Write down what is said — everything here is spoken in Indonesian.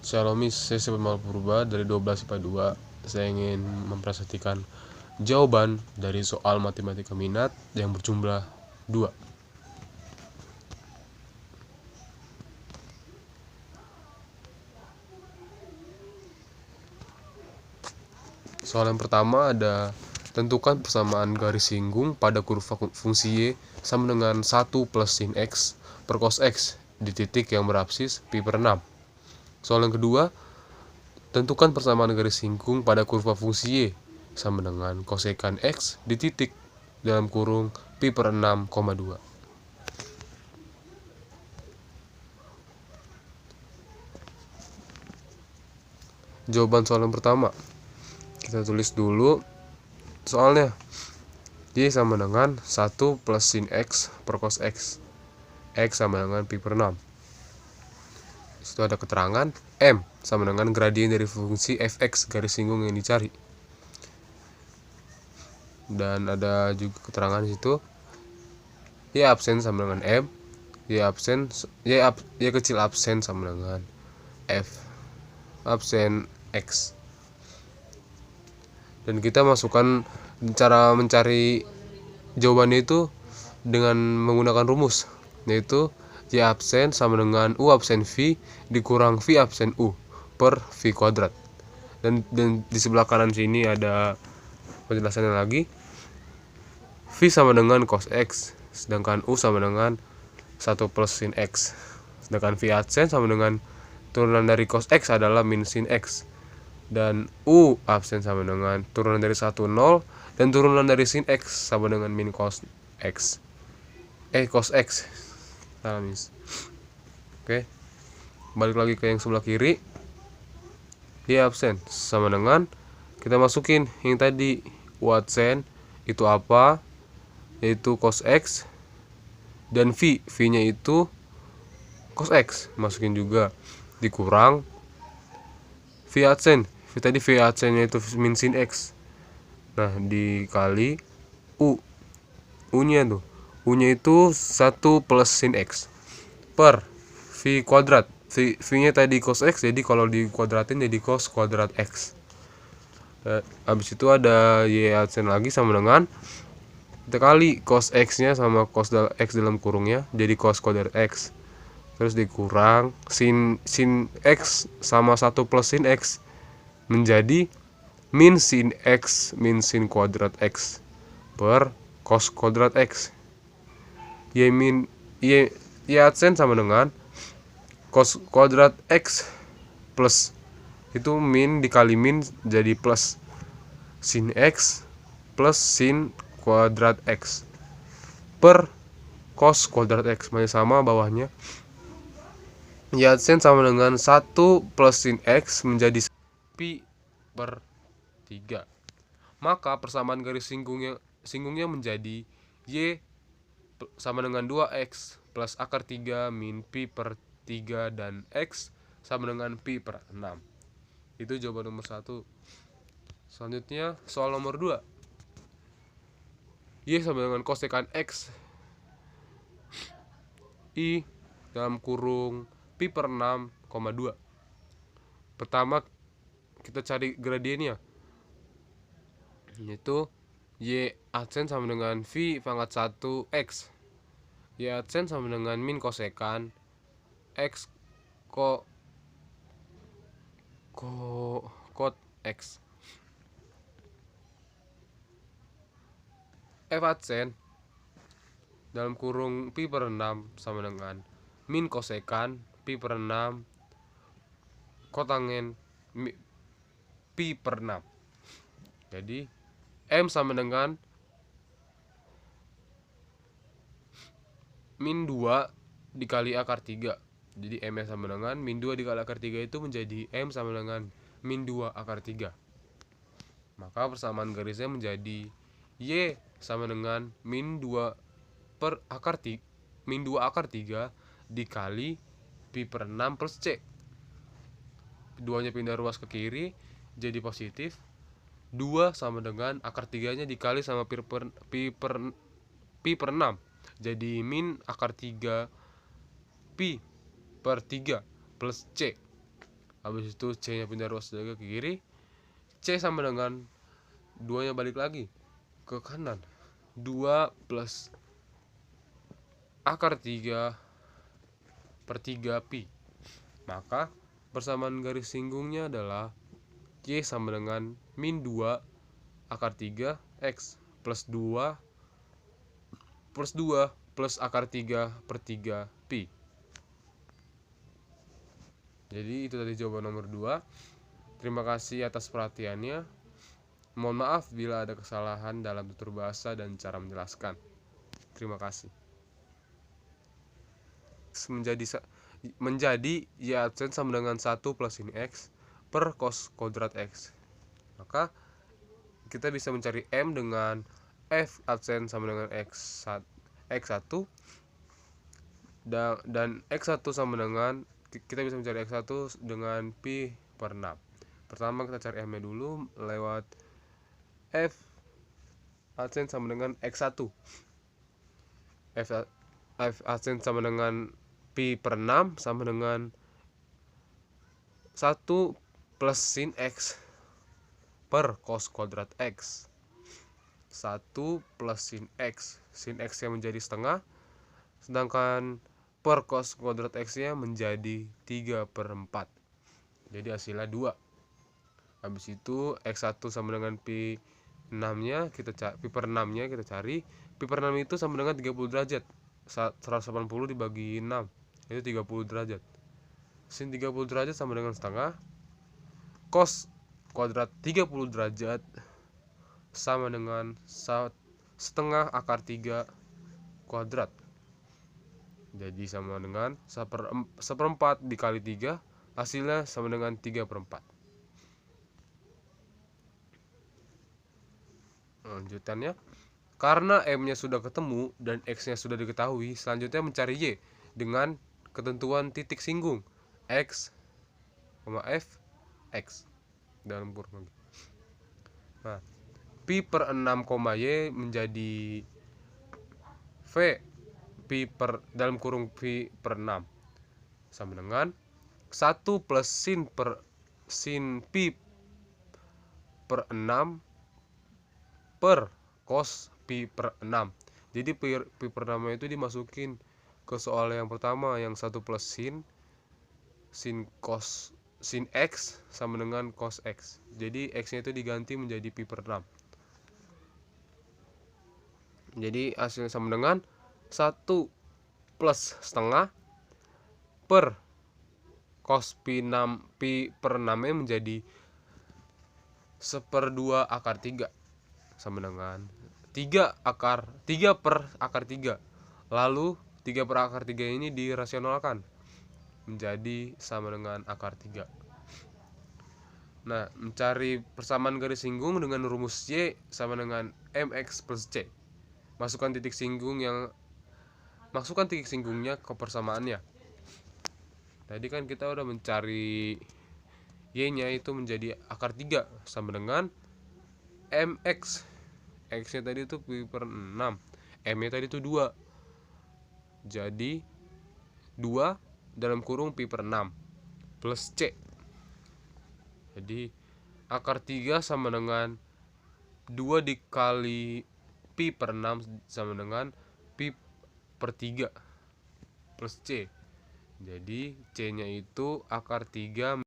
Shalom, saya Sepemal Purba dari 12 IPA 2. Saya ingin mempresentasikan jawaban dari soal matematika minat yang berjumlah 2. Soal yang pertama ada tentukan persamaan garis singgung pada kurva fungsi y sama dengan 1 plus sin x per cos x di titik yang berabsis pi per 6. Soal yang kedua, tentukan persamaan garis singgung pada kurva fungsi y sama dengan kosekan x di titik dalam kurung pi per 6,2. Jawaban soal yang pertama, kita tulis dulu soalnya. Y sama dengan 1 plus sin x per cos x. X sama dengan pi per 6. Disitu ada keterangan M sama dengan gradien dari fungsi fx garis singgung yang dicari. Dan ada juga keterangan di situ Y absen sama dengan M, Y kecil absen sama dengan F absen X. Dan kita masukkan cara mencari jawabannya itu dengan menggunakan rumus, yaitu Y absen sama dengan U absen V dikurang V absen U per V kuadrat. Dan di sebelah kanan sini ada penjelasannya lagi. V sama dengan cos X, sedangkan U sama dengan 1 plus sin X. Sedangkan V absen sama dengan turunan dari cos X adalah min sin X. Dan U absen sama dengan turunan dari 1, 0. Dan turunan dari sin X sama dengan min cos X. Cos X. Oke. Balik lagi ke yang sebelah kiri. Y absen sama dengan, kita masukin yang tadi, U absen itu apa? Yaitu cos X. Dan V-nya itu cos X. Masukin juga. Dikurang V absen. Tadi V absennya itu min sin X. Nah, dikali U. U-nya tuh. U-nya itu 1 plus sin X per V kuadrat. V-nya tadi cos X, jadi kalau dikuadratin jadi cos kuadrat X. Habis itu ada Y absen lagi sama dengan, kita kali cos X-nya sama cos X dalam kurungnya, jadi cos kuadrat X. Terus dikurang sin X sama 1 plus sin X menjadi min sin X min sin kuadrat X per cos kuadrat X. Y adsen sama dengan cos kuadrat X plus, itu min dikali min jadi plus sin X plus sin kuadrat X per cos kuadrat X, masih sama bawahnya. Y adsen sama dengan 1 plus sin X menjadi pi per 3. Maka persamaan garis singgungnya menjadi Y sama dengan 2X plus akar 3 min pi per 3 dan X sama dengan pi per 6. Itu jawaban nomor 1. Selanjutnya soal nomor 2. Y sama dengan kosekan X I dalam kurung pi per 6,2. Pertama kita cari gradiennya, yaitu Y adsen sama dengan V pangkat 1X. Y adsen sama dengan min kosekan X kot X. F adsen dalam kurung pi per 6 sama dengan min kosekan pi per 6 kotangen pi per 6. Jadi M sama dengan min 2 dikali akar 3. Jadi M sama dengan min 2 dikali akar 3 itu menjadi M sama dengan min 2 akar 3. Maka persamaan garisnya menjadi Y sama dengan min 2 per akar 3, min 2 akar 3 dikali pi per 6 plus C. Keduanya pindah ruas ke kiri jadi positif. 2 sama dengan akar 3 nya dikali sama pi per 6 jadi min akar 3 pi per 3 plus C. habis itu C nya pindah ruas lagi ke kiri, C sama dengan 2 nya balik lagi ke kanan, 2 plus akar 3 per 3 pi. Maka persamaan garis singgungnya adalah Y sama dengan min 2 akar 3 X plus 2 plus akar 3 per 3 pi. Jadi itu tadi jawaban nomor 2. Terima kasih atas perhatiannya. Mohon maaf bila ada kesalahan dalam tutur bahasa dan cara menjelaskan. Terima kasih. Menjadi Y absen sama dengan 1 plus sin X per cos kuadrat X. Maka kita bisa mencari M dengan F absen sama dengan X1 dan X1 sama dengan, kita bisa mencari X1 dengan pi per 6. Pertama kita cari M nya dulu lewat F absen sama dengan X1. F absen sama dengan pi per 6 sama dengan 1 plus sin X per cos kuadrat X. 1 plus sin X nya menjadi setengah, sedangkan per cos kuadrat X nya menjadi 3 per 4. Jadi hasilnya 2. Habis itu X1 sama dengan pi 6 nya pi per 6 nya kita cari. Pi per 6 itu sama dengan 30 derajat. 180 dibagi 6 itu 30 derajat. Sin 30 derajat sama dengan setengah. Cos kuadrat 30 derajat sama dengan setengah akar 3 kuadrat. Jadi sama dengan 1/4 dikali 3, hasilnya sama dengan 3/4. Lanjutannya, karena M nya sudah ketemu dan X nya sudah diketahui, selanjutnya mencari Y dengan ketentuan titik singgung X, F, X dalam kurung lagi. Nah, pi per 6, Y menjadi V pi per dalam kurung pi per 6 sama dengan 1 plus sin pi per 6 per cos pi per 6. Jadi pi per 6 itu dimasukin ke soal yang pertama, yang 1 plus sin X sama dengan cos X. Jadi X nya itu diganti menjadi pi per 6. Jadi hasilnya sama dengan 1 plus setengah per cos pi per 6 nya menjadi 1/2 akar 3 sama dengan 3 per akar 3. Lalu 3 per akar 3 ini dirasionalkan menjadi sama dengan akar 3. Nah, mencari persamaan garis singgung dengan rumus Y sama dengan MX plus C. Masukkan titik singgungnya ke persamaannya. Tadi kan kita udah mencari Y nya itu menjadi akar 3 sama dengan MX. X nya tadi itu pi per 6, M nya tadi itu 2. Jadi 2 dalam kurung pi per 6 plus C. Jadi akar 3 sama dengan 2 dikali pi per 6 sama dengan pi per 3 plus C. Jadi C nya itu akar 3